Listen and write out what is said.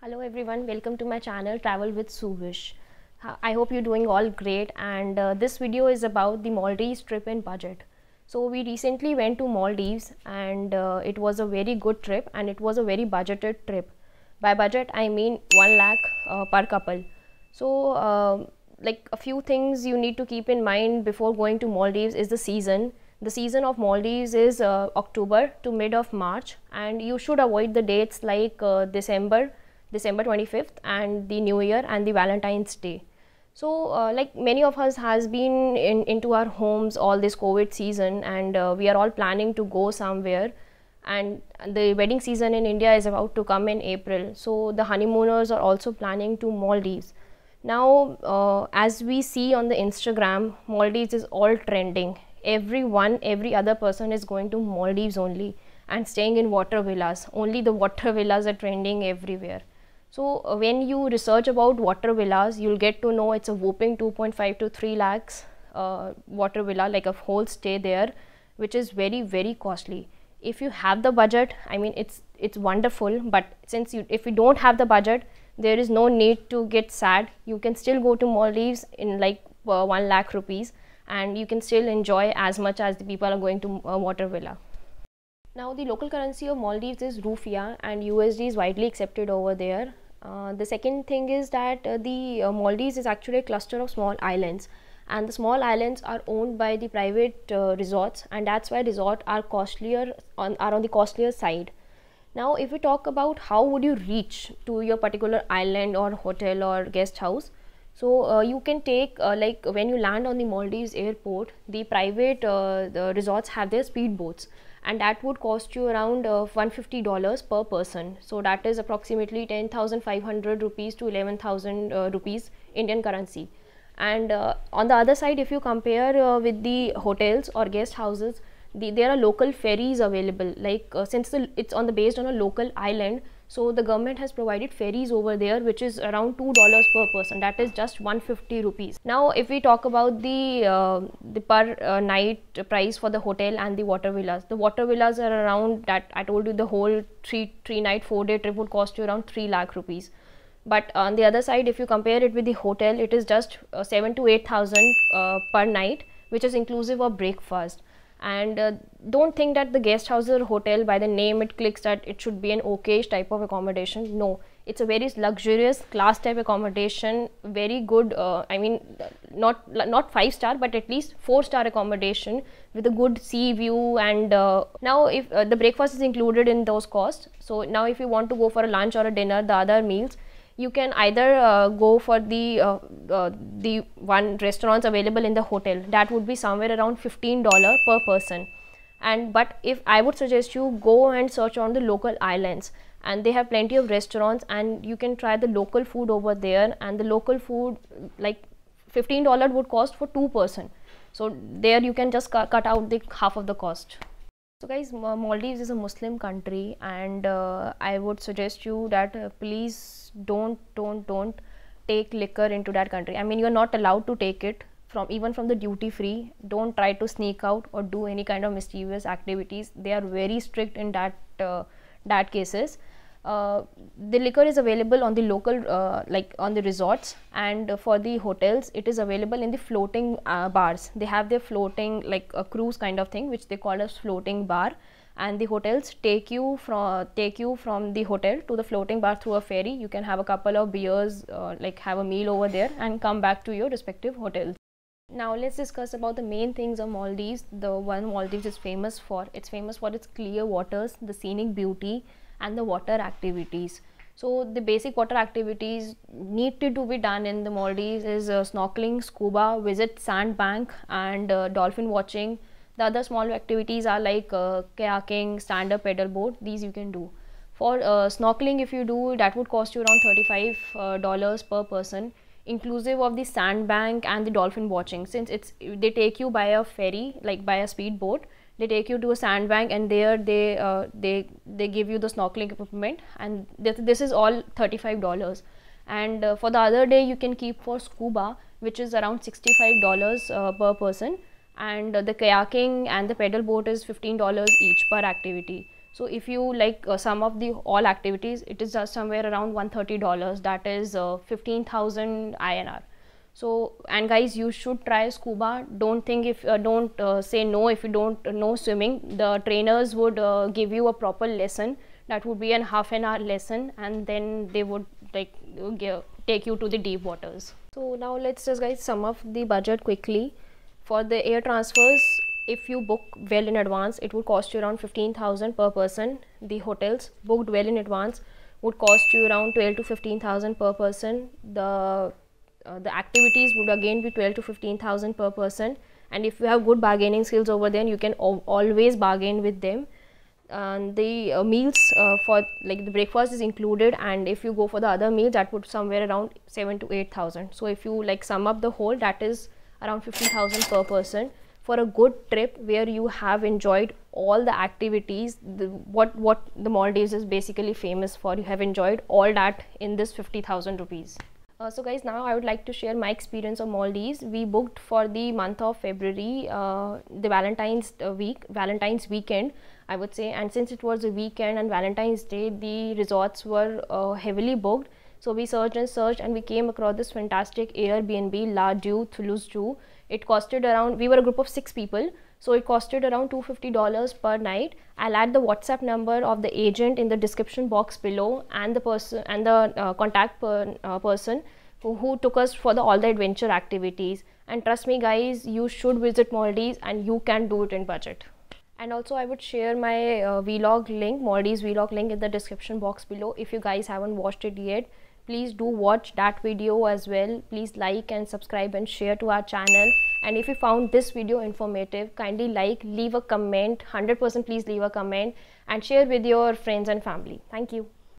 Hello everyone, welcome to my channel Travel with Suvish. I hope you're doing all great, and this video is about the Maldives trip in budget. So we recently went to Maldives, and it was a very good trip, and it was a very budgeted trip. By budget I mean 1 lakh per couple. So like a few things you need to keep in mind before going to Maldives is the season. The season of Maldives is October to mid of March, and you should avoid the dates like December 25th and the New Year and the Valentine's Day. So like many of us has been into our homes all this COVID season, and we are all planning to go somewhere, and the wedding season in India is about to come in April. So the honeymooners are also planning to Maldives. Now as we see on the Instagram, Maldives is all trending. Every other person is going to Maldives only and staying in water villas. Only the water villas are trending everywhere. So when you research about water villas, you'll get to know it's a whooping 2.5 to 3 lakhs water villa, like a whole stay there, which is very costly. If you have the budget, I mean it's wonderful, but if you don't have the budget, there is no need to get sad. You can still go to Maldives in like 1 lakh rupees, and you can still enjoy as much as the people are going to a water villa. Now the local currency of Maldives is rupiah, and USD is widely accepted over there. The second thing is that the Maldives is actually a cluster of small islands, and the small islands are owned by the private resorts, and that's why resorts are on the costlier side. Now if we talk about how would you reach to your particular island or hotel or guest house, so you can take like when you land on the Maldives airport, the private the resorts have their speedboats, and that would cost you around $150 per person. So that is approximately 10,500 rupees to 11,000 rupees Indian currency. And on the other side, if you compare with the hotels or guest houses, there are local ferries available. Like since it's based on a local island, so the government has provided ferries over there, which is around $2 per person. That is just 150 rupees. Now if we talk about the per night price for the hotel and the water villas, the water villas are around, that I told you, the whole three night 4-day trip would cost you around 3 lakh rupees. But on the other side, if you compare it with the hotel, it is just 7 to 8,000 per night, which is inclusive of breakfast. And don't think that the guest house or hotel, by the name it clicks that it should be an okay type of accommodation. No, it's a very luxurious class type accommodation, very good, I mean not 5-star, but at least 4-star accommodation with a good sea view. And now if the breakfast is included in those costs, so now if you want to go for a lunch or a dinner, the other meals, you can either go for the one restaurants available in the hotel. That would be somewhere around $15 per person. And but if I would suggest you go and search on the local islands, and they have plenty of restaurants, and you can try the local food over there. And the local food, like $15 would cost for 2 person. So there you can just cut out the half of the cost. So guys, Maldives is a Muslim country, and I would suggest you that please don't take liquor into that country. I mean, you're not allowed to take it even from the duty free. Don't try to sneak out or do any kind of mischievous activities. They are very strict in that cases. The liquor is available on the local like on the resorts, and for the hotels it is available in the floating bars. They have their floating, like a cruise kind of thing, which they call as floating bar, and the hotels take you from the hotel to the floating bar through a ferry. You can have a couple of beers, like have a meal over there, and come back to your respective hotels. Now let's discuss about the main things of Maldives. The one Maldives is famous for, it's clear waters, the scenic beauty, and the water activities. So the basic water activities needed to be done in the Maldives is snorkeling, scuba, visit sandbank, and dolphin watching. The other small activities are like kayaking, stand-up paddle boat. These you can do. For snorkeling, if you do, that would cost you around $35 per person, inclusive of the sandbank and the dolphin watching. Since they take you by a ferry, like by a speedboat, they take you to a sandbank, and there they give you the snorkeling equipment, and this is all $35. And for the other day, you can keep for scuba, which is around $65 per person, and the kayaking and the pedal boat is $15 each per activity. So if you like sum up the all activities, it is just somewhere around $130, that is 15,000 INR. So, and guys, you should try scuba. Don't think if don't say no if you don't know swimming. The trainers would give you a proper lesson. That would be an half an hour lesson, and then they would like take you to the deep waters. So now let's just guys sum up the budget quickly. For the air transfers, if you book well in advance, it would cost you around 15,000 per person. The hotels booked well in advance would cost you around 12 to 15,000 per person. The activities would again be 12 to 15,000 per person, and if you have good bargaining skills over there, you can always bargain with them. And the meals for like the breakfast is included, and if you go for the other meals, that would somewhere around 7 to 8,000. So if you like sum up the whole, that is around 50,000 per person for a good trip where you have enjoyed all the activities. What the Maldives is basically famous for, you have enjoyed all that in this 50,000 rupees. So guys, now I would like to share my experience of Maldives. We booked for the month of February, the Valentine's weekend, I would say, and since it was a weekend and Valentine's Day, the resorts were heavily booked. So we searched and searched, and we came across this fantastic Airbnb, La Dieu Toulouse Dieu. It costed around, we were a group of 6 people, so it costed around $250 per night. I'll add the WhatsApp number of the agent in the description box below, and the person and the contact person who took us for all the adventure activities. And trust me guys, you should visit Maldives, and you can do it in budget. And also I would share my vlog link, Maldives vlog link, in the description box below. If you guys haven't watched it yet, please do watch that video as well. Please like and subscribe and share to our channel. And if you found this video informative, kindly like, leave a comment, 100% please leave a comment, and share with your friends and family. Thank you.